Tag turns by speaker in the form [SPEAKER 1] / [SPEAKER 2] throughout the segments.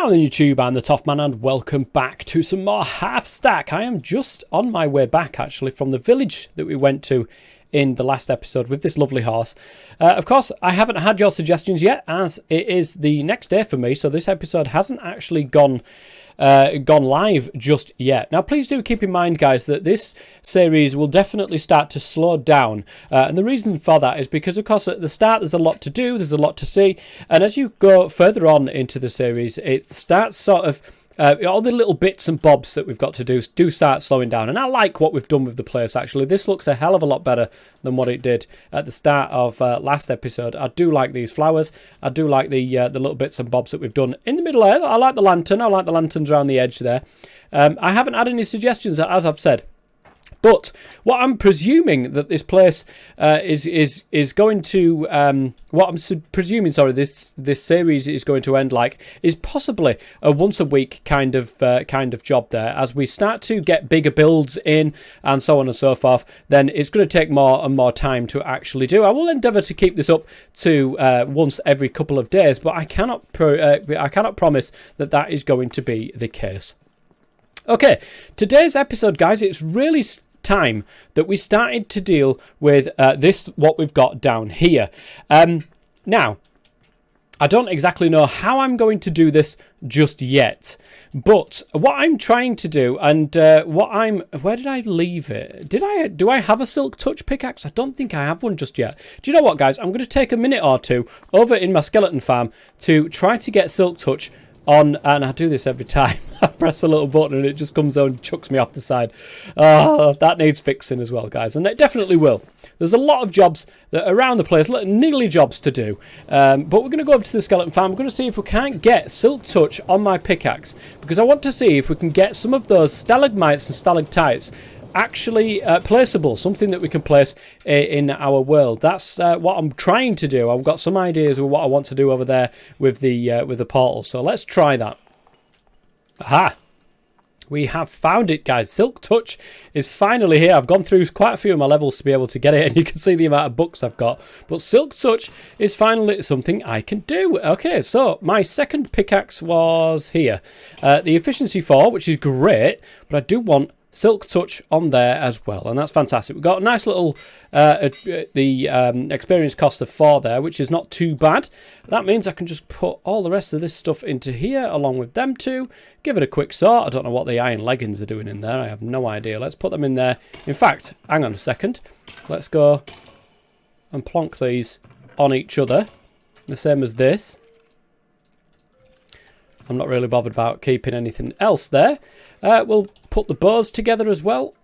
[SPEAKER 1] Now then YouTube, I'm the Toff Man and welcome back to some more Halfstack. I am just on my way back actually from the village that we went to in the last episode with this lovely horse. Of course, I haven't had your suggestions yet as it is the next day for me, so this episode hasn't actually gone live just yet. Now please do keep in mind guys that this series will definitely start to slow down, and the reason for that is because of course at the start there's a lot to do, there's a lot to see, and as you go further on into the series it starts sort of all the little bits and bobs that we've got to do start slowing down, and I like what we've done with the place actually. This looks a hell of a lot better than what it did at the start of last episode. I do like these flowers. I do like the little bits and bobs that we've done in the middle there. I like the lantern. I like the lanterns around the edge there. I haven't had any suggestions as I've said. But what I'm presuming that this place is going to presuming this series is going to end like is possibly a once a week kind of job there. As we start to get bigger builds in and so on and so forth, then it's going to take more and more time to actually do. I will endeavour to keep this up to once every couple of days, but I cannot promise that that is going to be the case. Okay, today's episode, guys, it's really time that we started to deal with what we've got down here. Now, I don't exactly know how I'm going to do this just yet, but what I'm trying to do and where did I leave it? Do I have a silk touch pickaxe? I don't think I have one just yet. Do you know what, guys? I'm going to take a minute or two over in my skeleton farm to try to get silk touch on, and I do this every time. I press a little button and it just comes on and chucks me off the side. Oh, that needs fixing as well, guys, and it definitely will. There's a lot of jobs that are around the place, niggly jobs to do, but we're going to go over to the skeleton farm. We're going to see if we can't get silk touch on my pickaxe, because I want to see if we can get some of those stalagmites and stalactites actually placeable, something that we can place in our world. That's what I'm trying to do. I've got some ideas of what I want to do over there with the portal, so let's try that. Aha! We have found it, guys. Silk touch is finally here. I've gone through quite a few of my levels to be able to get it, and you can see the amount of books I've got. But silk touch is finally something I can do. Okay, so my second pickaxe was here. The efficiency 4, which is great, but I do want silk touch on there as well, and that's fantastic. We've got a nice little experience cost of 4 there, which is not too bad. That means I can just put all the rest of this stuff into here along with them two, give it a quick sort. I don't know what the iron leggings are doing in there. I have no idea. Let's put them in there. In fact, hang on a second, let's go and plonk these on each other the same as this. I'm not really bothered about keeping anything else there. We'll put the bows together as well.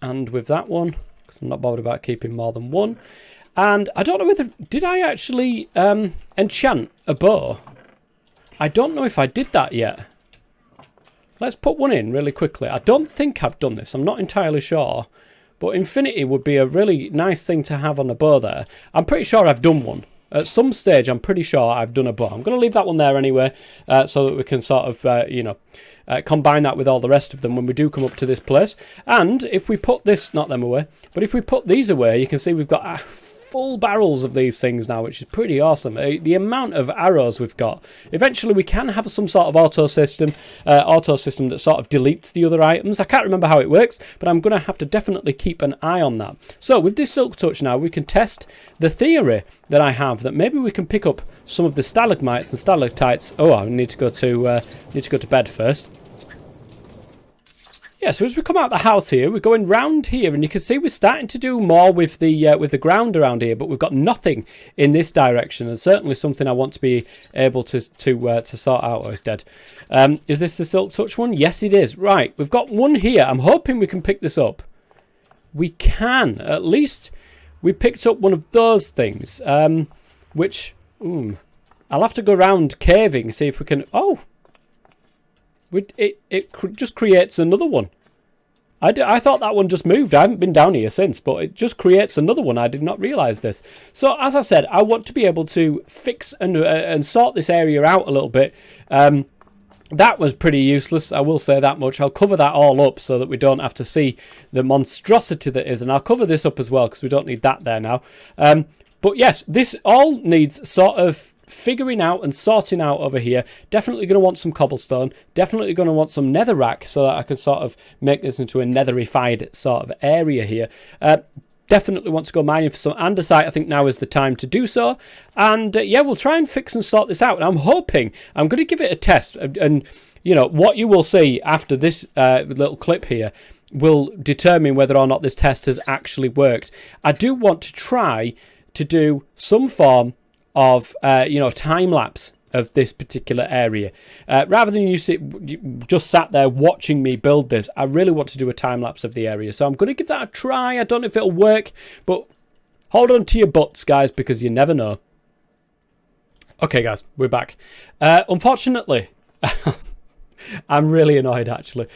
[SPEAKER 1] And with that one, because I'm not bothered about keeping more than one. And I don't know whether... Did I actually enchant a bow? I don't know if I did that yet. Let's put one in really quickly. I don't think I've done this. I'm not entirely sure. But infinity would be a really nice thing to have on a bow there. I'm pretty sure I've done one. At some stage, I'm pretty sure I've done a bow. I'm going to leave that one there anyway, so that we can sort of, combine that with all the rest of them when we do come up to this place. And if we put this, not them away, but if we put these away, you can see we've got full barrels of these things now, which is pretty awesome. The amount of arrows we've got. Eventually, we can have some sort of auto system that sort of deletes the other items. I can't remember how it works, but I'm going to have to definitely keep an eye on that. So with this silk touch now, we can test the theory that I have that maybe we can pick up some of the stalagmites and stalactites. Oh, I need to go to bed first. Yeah, so as we come out the house here, we're going round here, and you can see we're starting to do more with the ground around here, but we've got nothing in this direction, and certainly something I want to be able to sort out. Oh, it's dead. Is this the silk touch one? Yes, it is. Right, we've got one here. I'm hoping we can pick this up. We can. At least we picked up one of those things, which I'll have to go around caving, see if we can... Oh! It just creates another one. I thought that one just moved. I haven't been down here since, but it just creates another one. I did not realise this. So, as I said, I want to be able to fix and sort this area out a little bit. That was pretty useless, I will say that much. I'll cover that all up so that we don't have to see the monstrosity that is. And I'll cover this up as well because we don't need that there now. But yes, this all needs sort of figuring out and sorting out over here. Definitely going to want some cobblestone. Definitely going to want some netherrack so that I can sort of make this into a netherified sort of area here. Definitely want to go mining for some andesite. I think now is the time to do so. And yeah, we'll try and fix and sort this out. And I'm hoping, I'm going to give it a test. And you know, what you will see after this little clip here will determine whether or not this test has actually worked. I do want to try to do some form of, you know, time lapse of this particular area. Rather than you just sat there watching me build this, I really want to do a time lapse of the area. So I'm going to give that a try. I don't know if it'll work, but hold on to your butts, guys, because you never know. Okay, guys, we're back. Unfortunately, I'm really annoyed, actually.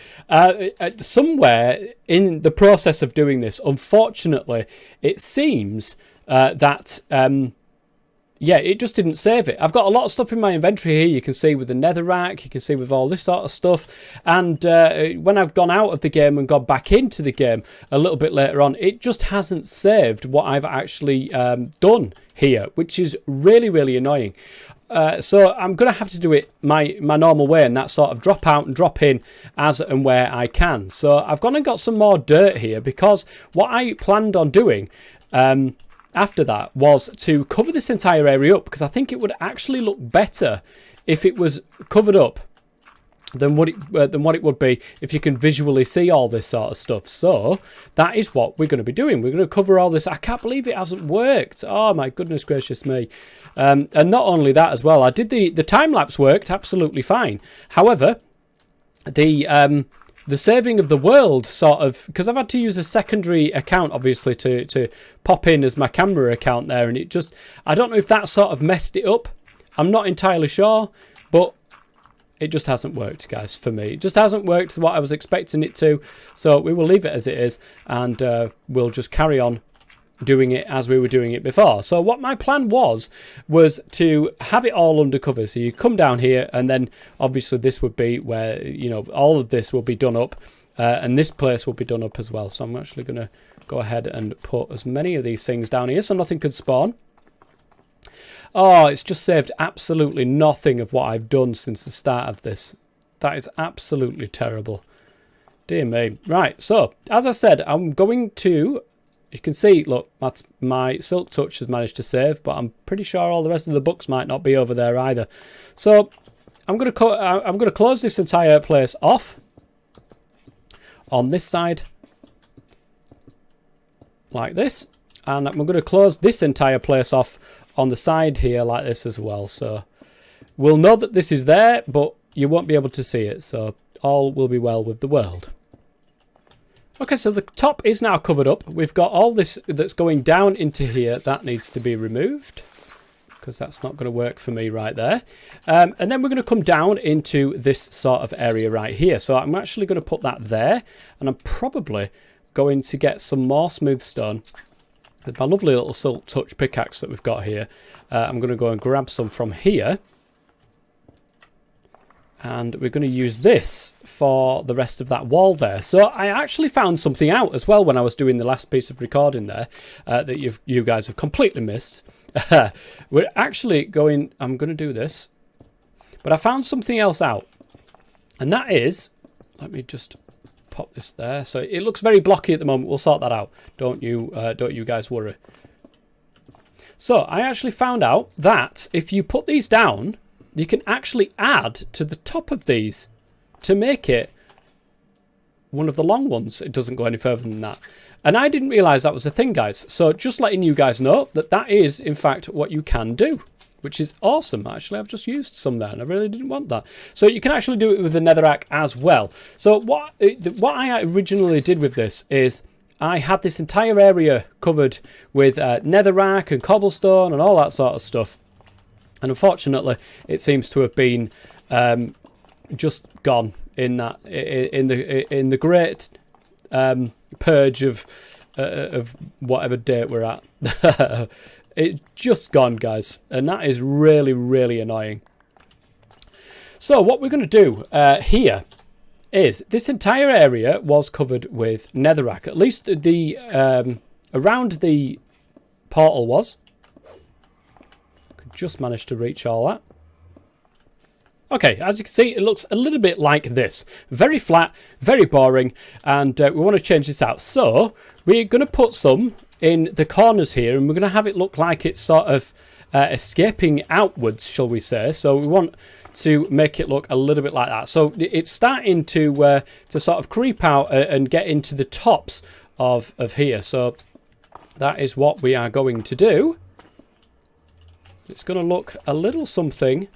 [SPEAKER 1] Somewhere in the process of doing this, unfortunately, it seems that... yeah, it just didn't save it. I've got a lot of stuff in my inventory here. You can see with the netherrack, you can see with all this sort of stuff. And when I've gone out of the game and gone back into the game a little bit later on, it just hasn't saved what I've actually done here, which is really, really annoying. So I'm going to have to do it my normal way, and that's sort of drop out and drop in as and where I can. So I've gone and got some more dirt here, because what I planned on doing... after that was to cover this entire area up, because I think it would actually look better if it was covered up than what it would be if you can visually see all this sort of stuff. So that is what we're going to be doing. We're going to cover all this. I can't believe it hasn't worked. Oh my goodness gracious me. And not only that as well, I did the time lapse worked absolutely fine. However, the saving of the world sort of, because I've had to use a secondary account obviously to pop in as my camera account there, and it just, I don't know if that sort of messed it up. I'm not entirely sure, but it just hasn't worked, guys, for me. It just hasn't worked what I was expecting it to, so we will leave it as it is, and we'll just carry on doing it as we were doing it before. So what my plan was to have it all undercover. So you come down here, and then obviously this would be where, you know, all of this will be done up, and this place will be done up as well. So I'm actually going to go ahead and put as many of these things down here so nothing could spawn. Oh, it's just saved absolutely nothing of what I've done since the start of this. That is absolutely terrible. Dear me. Right, so as I said, I'm going to... You can see, look, that's my Silk Touch has managed to save, but I'm pretty sure all the rest of the books might not be over there either. So I'm going to close this entire place off on this side, like this, and I'm going to close this entire place off on the side here like this as well. So we'll know that this is there, but you won't be able to see it. So all will be well with the world. Okay, so the top is now covered up. We've got all this that's going down into here. That needs to be removed, because that's not going to work for me right there. And then we're going to come down into this sort of area right here. So I'm actually going to put that there, and I'm probably going to get some more smooth stone with my lovely little Silk Touch pickaxe that we've got here. I'm going to go and grab some from here. And we're going to use this for the rest of that wall there. So I actually found something out as well when I was doing the last piece of recording there that you guys have completely missed. We're actually going... I'm going to do this. But I found something else out. And that is... Let me just pop this there. So it looks very blocky at the moment. We'll sort that out. Don't you guys worry. So I actually found out that if you put these down... You can actually add to the top of these to make it one of the long ones. It doesn't go any further than that. And I didn't realise that was a thing, guys. So just letting you guys know that that is, in fact, what you can do, which is awesome. Actually, I've just used some there, and I really didn't want that. So you can actually do it with the netherrack as well. So what I originally did with this is I had this entire area covered with netherrack and cobblestone and all that sort of stuff. And unfortunately, it seems to have been just gone in that in the great purge of whatever date we're at. It's just gone, guys, and that is really, really annoying. So what we're going to do here is this entire area was covered with netherrack. At least the around the portal was. just managed to reach all that. Okay, as you can see, it looks a little bit like this. Very flat, very boring, and we want to change this out. So we're going to put some in the corners here, and we're going to have it look like it's sort of escaping outwards, shall we say. So we want to make it look a little bit like that. So it's starting to sort of creep out and get into the tops of here. So that is what we are going to do. It's going to look a little something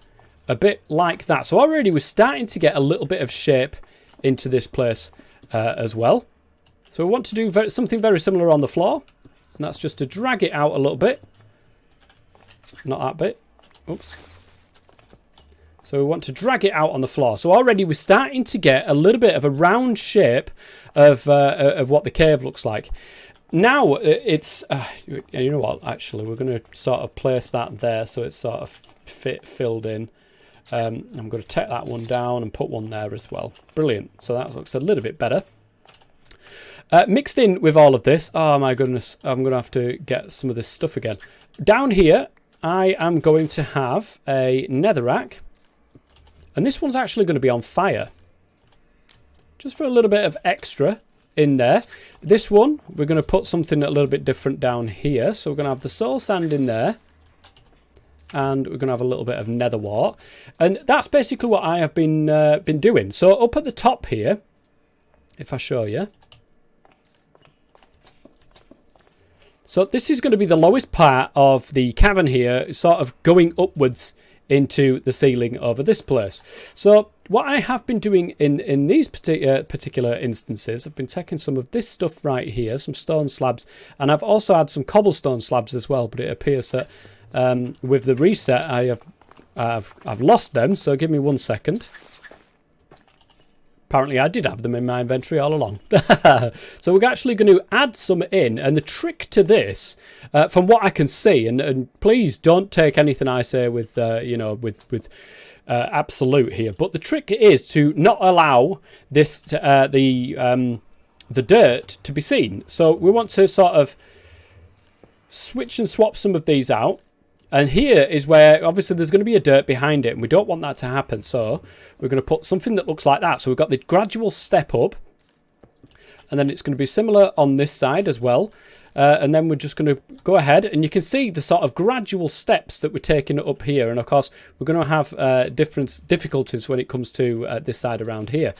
[SPEAKER 1] a bit like that. So already we're starting to get a little bit of shape into this place as well. So we want to do something very similar on the floor. And that's just to drag it out a little bit. Not that bit. Oops. So we want to drag it out on the floor. So already we're starting to get a little bit of a round shape of what the cave looks like. Now it's, you know what, actually, we're going to sort of place that there so it's sort of filled in. I'm going to take that one down and put one there as well. Brilliant. So that looks a little bit better. Mixed in with all of this, oh my goodness, I'm going to have to get some of this stuff again. Down here, I am going to have a netherrack. And this one's actually going to be on fire. Just for a little bit of extra in there. This one, we're going to put something a little bit different down here. So we're going to have the soul sand in there. And we're going to have a little bit of nether wart. And that's basically what I have been doing. So up at the top here, if I show you. So this is going to be the lowest part of the cavern here, sort of going upwards into the ceiling over this place. So what I have been doing in these particular instances, I've been taking some of this stuff right here, some stone slabs, and I've also had some cobblestone slabs as well, but it appears that with the reset, I've lost them, so give me 1 second. Apparently, I did have them in my inventory all along. So we're actually going to add some in, and the trick to this, from what I can see, and please don't take anything I say with you know, with absolute here, but the trick is to not allow this to, the dirt to be seen. So we want to sort of switch and swap some of these out. And here is where, obviously, there's going to be a dirt behind it, and we don't want that to happen. So we're going to put something that looks like that. So we've got the gradual step up, and then it's going to be similar on this side as well. And then we're just going to go ahead, and you can see the sort of gradual steps that we're taking up here. And, of course, we're going to have difficulties when it comes to this side around here.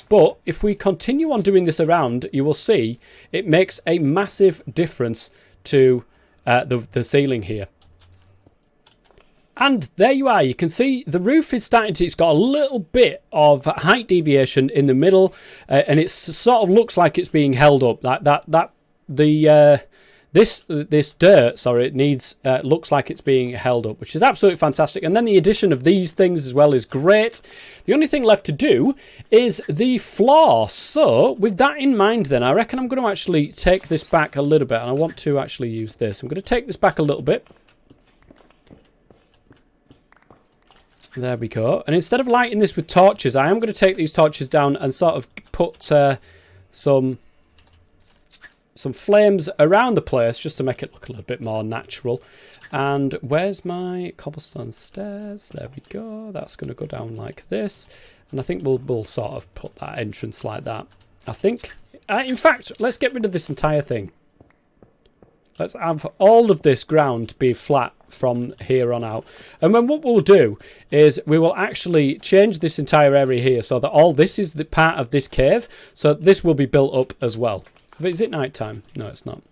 [SPEAKER 1] But if we continue on doing this around, you will see it makes a massive difference to the ceiling here. And there you are. You can see the roof is starting to, it's got a little bit of height deviation in the middle, and it sort of looks like it's being held up. This dirt, sorry, it needs looks like it's being held up, which is absolutely fantastic. And then the addition of these things as well is great. The only thing left to do is the floor. So with that in mind, then I reckon I'm going to actually take this back a little bit, and I want to actually use this. I'm going to take this back a little bit. There we go. And instead of lighting this with torches, I am going to take these torches down and sort of put some flames around the place just to make it look a little bit more natural. And where's my cobblestone stairs? There we go. That's going to go down like this. And I think we'll sort of put that entrance like that. I think. In fact, let's get rid of this entire thing. Let's have all of this ground be flat from here on out. And then what we'll do is we will actually change this entire area here so that all this is the part of this cave. So this will be built up as well. Is it night time? No, it's not.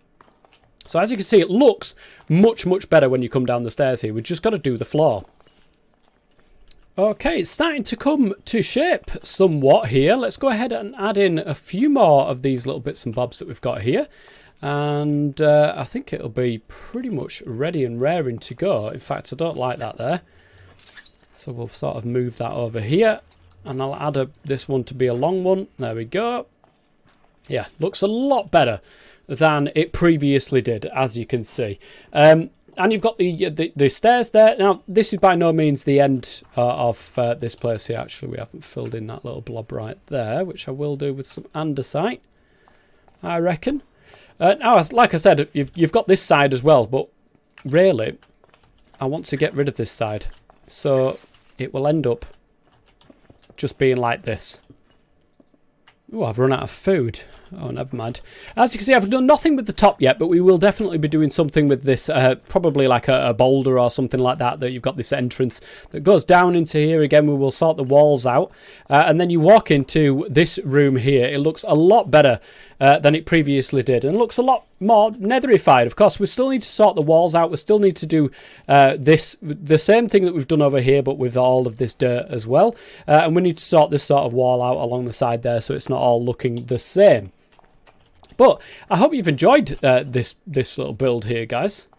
[SPEAKER 1] So as you can see, it looks much, much better when you come down the stairs here. We've just got to do the floor. Okay, it's starting to come to shape somewhat here. Let's go ahead and add in a few more of these little bits and bobs that we've got here. And I think it'll be pretty much ready and raring to go. In fact, I don't like that there. So we'll sort of move that over here. And I'll add this one to be a long one. There we go. Yeah, looks a lot better than it previously did, as you can see. And you've got the stairs there. Now, this is by no means the end of this place here. Actually, we haven't filled in that little blob right there, which I will do with some andesite, I reckon. Now, like I said, you've got this side as well, but really, I want to get rid of this side. So it will end up just being like this. Oh, I've run out of food. Oh, never mind. As you can see, I've done nothing with the top yet, but we will definitely be doing something with this, probably like a boulder or something like that, that you've got this entrance that goes down into here. Again, we will sort the walls out, and then you walk into this room here. It looks a lot better than it previously did, and looks a lot more netherified. Of course, we still need to sort the walls out. We still need to do the same thing that we've done over here, but with all of this dirt as well. And we need to sort this sort of wall out along the side there, so it's not all looking the same. But I hope you've enjoyed this little build here, guys.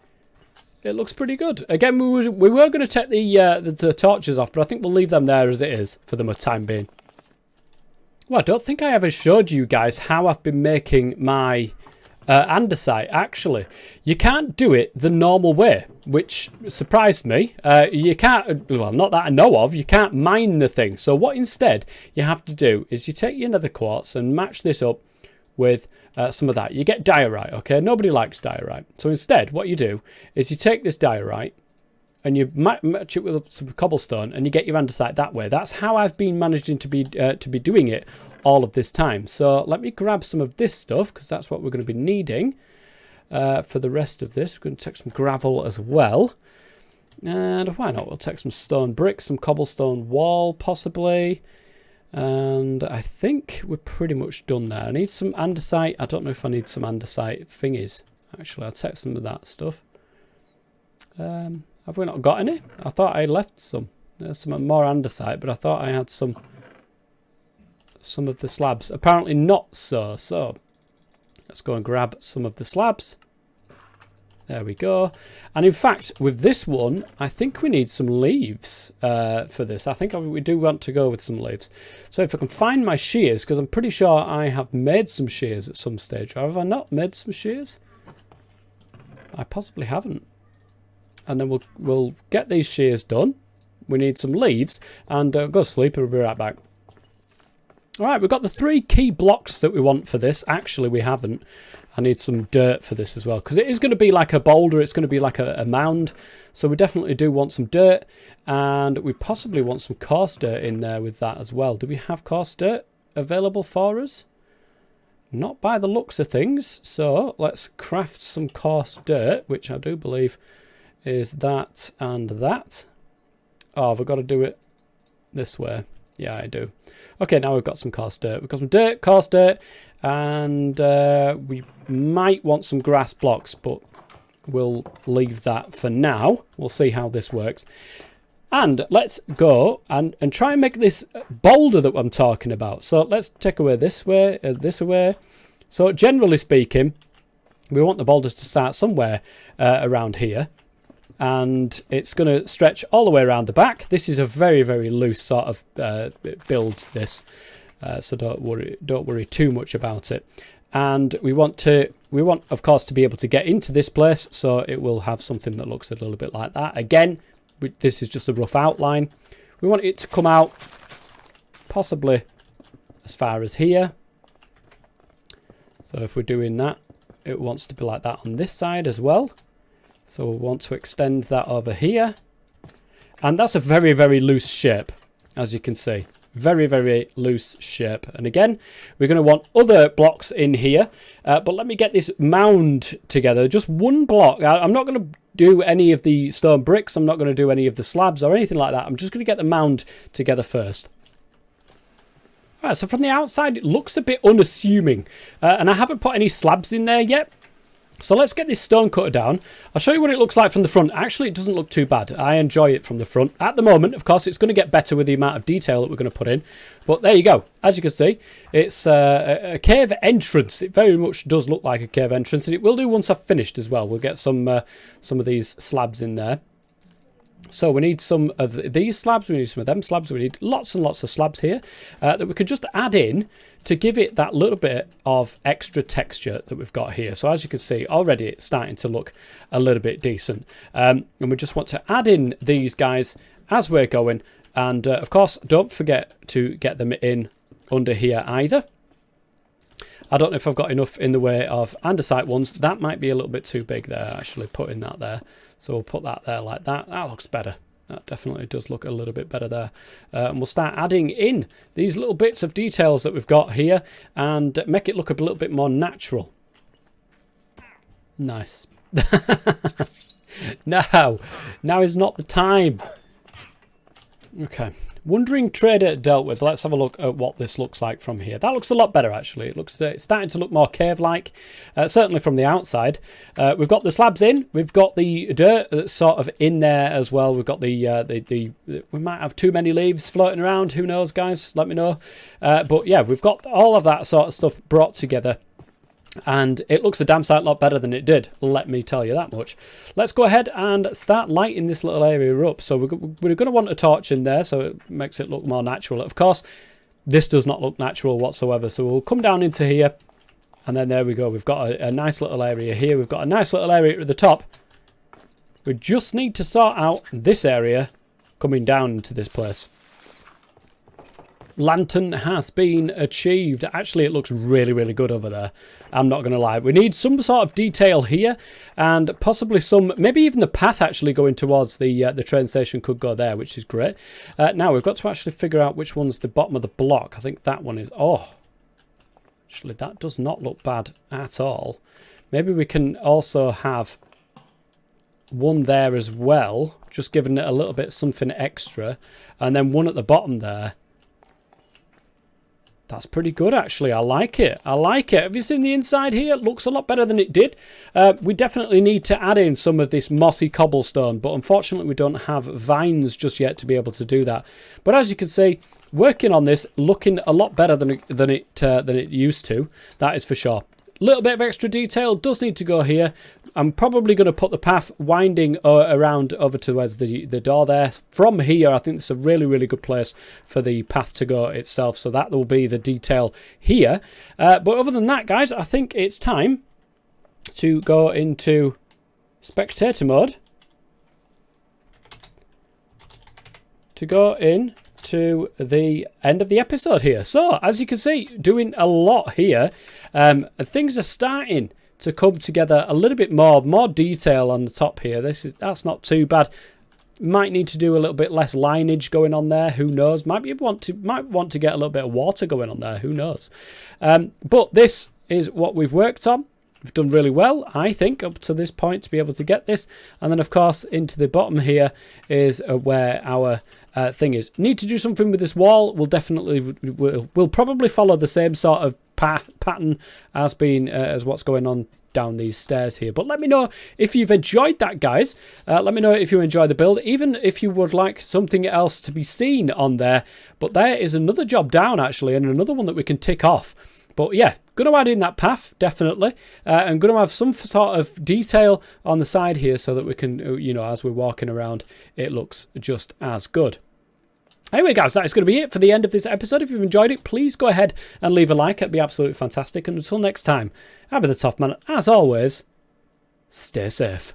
[SPEAKER 1] It looks pretty good. Again, we were going to take the torches off, but I think we'll leave them there as it is for the time being. Well, I don't think I ever showed you guys how I've been making my andesite. Actually, you can't do it the normal way, which surprised me. You can't, well, not that I know of, you can't mine the thing. So what instead you have to do is you take your nether quartz and match this up with some of that. You get diorite, okay? Nobody likes diorite. So instead, what you do is you take this diorite and you match it with some cobblestone and you get your andesite that way. That's how I've been managing to be doing it all of this time. So let me grab some of this stuff, because that's what we're going to be needing for the rest of this. We're going to take some gravel as well. And why not? We'll take some stone bricks, some cobblestone wall possibly. And I think we're pretty much done there. I need some andesite. I don't know if I need some andesite thingies. Actually, I'll take some of that stuff. Have we not got any? I thought I left some. There's some more andesite, but I thought I had some of the slabs. Apparently not so. So let's go and grab some of the slabs. There we go. And in fact, with this one, I think we need some leaves for this. I think we do want to go with some leaves. So if I can find my shears, because I'm pretty sure I have made some shears at some stage. Or have I not made some shears? I possibly haven't. And then we'll get these shears done. We need some leaves. And go to sleep and we'll be right back. Alright, we've got the 3 key blocks that we want for this. Actually, we haven't. I need some dirt for this as well, because it is going to be like a boulder. It's going to be like a mound. So we definitely do want some dirt. And we possibly want some coarse dirt in there with that as well. Do we have coarse dirt available for us? Not by the looks of things. So let's craft some coarse dirt, which I do believe is that and that. Oh, have I got to do it this way? Yeah, I do. Okay, now we've got some coarse dirt. We've got some dirt, coarse dirt, and we might want some grass blocks, but we'll leave that for now. We'll see how this works. And let's go and try and make this boulder that I'm talking about. So let's take away this way, this away. So generally speaking, we want the boulders to start somewhere around here. And it's going to stretch all the way around the back. This is a very, very loose sort of build, this. So don't worry too much about it. And we want, of course, to be able to get into this place. So it will have something that looks a little bit like that. Again, this is just a rough outline. We want it to come out possibly as far as here. So if we're doing that, it wants to be like that on this side as well. So we'll want to extend that over here. And that's a very, very loose shape, as you can see. Very, very loose shape. And again, we're going to want other blocks in here. But let me get this mound together. Just one block. I'm not going to do any of the stone bricks. I'm not going to do any of the slabs or anything like that. I'm just going to get the mound together first. All right, so from the outside, it looks a bit unassuming. And I haven't put any slabs in there yet. So let's get this stone cutter down. I'll show you what it looks like from the front. Actually, it doesn't look too bad. I enjoy it from the front. At the moment, of course, it's going to get better with the amount of detail that we're going to put in. But there you go. As you can see, it's a cave entrance. It very much does look like a cave entrance. And it will do once I've finished as well. We'll get some of these slabs in there. So we need some of these slabs. We need some of them slabs. We need lots and lots of slabs here that we could just add in to give it that little bit of extra texture that we've got here. So as you can see, already it's starting to look a little bit decent. And we just want to add in these guys as we're going. And of course, don't forget to get them in under here either. I don't know if I've got enough in the way of andesite ones. That might be a little bit too big there, actually, putting that there. So we'll put that there like that. That looks better. That definitely does look a little bit better there. And we'll start adding in these little bits of details that we've got here and make it look a little bit more natural. Nice. Now is not the time. Okay. Wandering Trader dealt with. Let's have a look at what this looks like from here. That looks a lot better, actually. It looks it's starting to look more cave-like, certainly from the outside. We've got the slabs in. We've got the dirt that's sort of in there as well. We've got we might have too many leaves floating around. Who knows, guys? Let me know. But yeah, we've got all of that sort of stuff brought together. And it looks a damn sight lot better than it did, let me tell you that much. Let's go ahead and start lighting this little area up. So we're going to want a torch in there so it makes it look more natural. Of course, this does not look natural whatsoever. So we'll come down into here, and then there we go. We've got a nice little area here. We've got a nice little area at the top. We just need to sort out this area coming down into this place. Lantern has been achieved. Actually, it looks really, really good over there. I'm not going to lie. We need some sort of detail here and possibly some, maybe even the path actually going towards the train station could go there, which is great. Now, we've got to actually figure out which one's the bottom of the block. I think that one is, oh, actually, that does not look bad at all. Maybe we can also have one there as well, just giving it a little bit something extra, and then one at the bottom there. That's pretty good, actually. I like it. I like it. Have you seen the inside here? It looks a lot better than it did. We definitely need to add in some of this mossy cobblestone, but unfortunately we don't have vines just yet to be able to do that. But as you can see, working on this, looking a lot better than it used to. That is for sure. A little bit of extra detail does need to go here. I'm probably going to put the path winding around over towards the door there. From here, I think it's a really, really good place for the path to go itself. So that will be the detail here. But other than that, guys, I think it's time to go into spectator mode. To go in to the end of the episode here. So, as you can see, doing a lot here. Things are starting to come together a little bit more detail on the top here. That's not too bad. Might need to do a little bit less lineage going on there. Who knows? Might want to get a little bit of water going on there. Who knows? But this is what we've worked on. We've done really well, I think, up to this point to be able to get this. And then, of course, into the bottom here is where our thing is. Need to do something with this wall. We'll probably follow the same sort of pattern as what's going on down these stairs here. But let me know if you've enjoyed that, guys. Let me know if you enjoy the build, even if you would like something else to be seen on there. But there is another job down, actually, and another one that we can tick off. But yeah, going to add in that path, definitely. And going to have some sort of detail on the side here so that we can, you know, as we're walking around, it looks just as good. Anyway, guys, that is going to be it for the end of this episode. If you've enjoyed it, please go ahead and leave a like. It'd be absolutely fantastic. And until next time, I'll be the Tough Man. As always, stay safe.